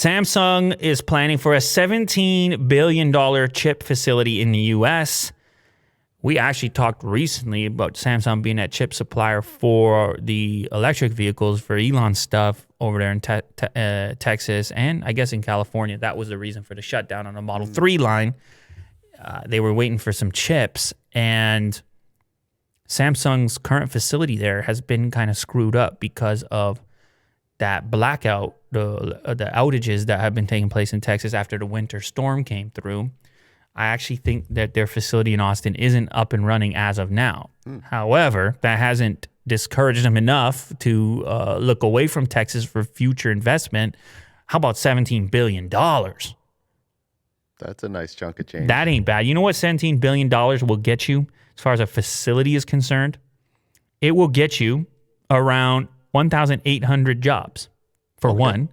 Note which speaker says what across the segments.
Speaker 1: Samsung is planning for a $17 billion chip facility in the U.S. We actually talked recently about Samsung being a chip supplier for the electric vehicles for Elon stuff over there in Texas and I guess in California. That was the reason for the shutdown on the Model 3 line. They were waiting for some chips, and Samsung's current facility there has been kind of screwed up because of that blackout, the outages that have been taking place in Texas after the winter storm came through. I actually think that their facility in Austin isn't up and running as of now. However, that hasn't discouraged them enough to look away from Texas for future investment. How about $17 billion?
Speaker 2: That's a nice chunk of change.
Speaker 1: That ain't bad. You know what $17 billion will get you as far as a facility is concerned? It will get you around 1,800 jobs for one.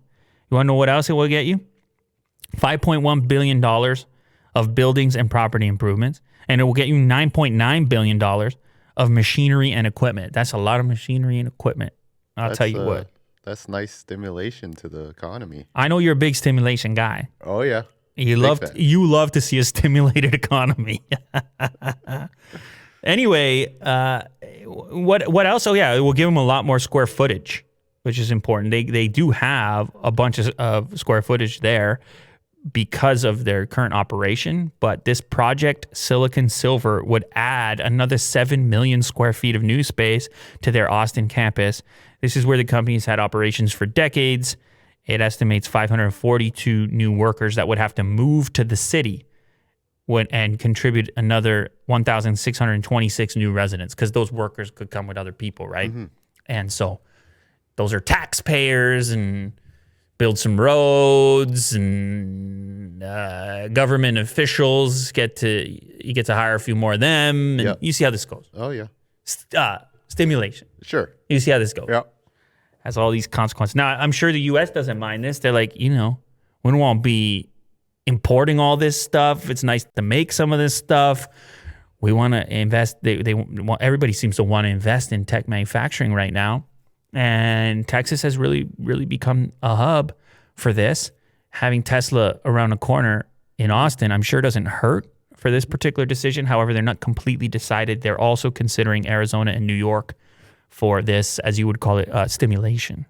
Speaker 1: You want to know what else it will get you? $5.1 billion of buildings and property improvements. And it will get you $9.9 billion of machinery and equipment. That's a lot of machinery and equipment. I'll tell you what.
Speaker 2: That's nice stimulation to the economy.
Speaker 1: I know you're a big stimulation guy.
Speaker 2: Oh, yeah.
Speaker 1: You love to see a stimulated economy. Anyway, what else? Oh yeah, it will give them a lot more square footage, which is important. They do have a bunch of square footage there because of their current operation, but this project Silicon Silver would add another 7 million square feet of new space to their Austin campus. This is where the company's had operations for decades. It estimates 542 new workers that would have to move to the city and contribute another 1,626 new residents, because those workers could come with other people, right? Mm-hmm. And so those are taxpayers, and build some roads, and government officials you get to hire a few more of them, and you see how this goes.
Speaker 2: Oh yeah,
Speaker 1: stimulation.
Speaker 2: Sure.
Speaker 1: You see how this goes.
Speaker 2: Yeah.
Speaker 1: Has all these consequences. Now, I'm sure the U.S. doesn't mind this. They're like, we don't want to be importing all this stuff. It's nice to make some of this stuff. We want to invest. Everybody seems to want to invest in tech manufacturing right now. And Texas has really, really become a hub for this. Having Tesla around the corner in Austin, I'm sure doesn't hurt for this particular decision. However, they're not completely decided. They're also considering Arizona and New York for this, as you would call it, stimulation.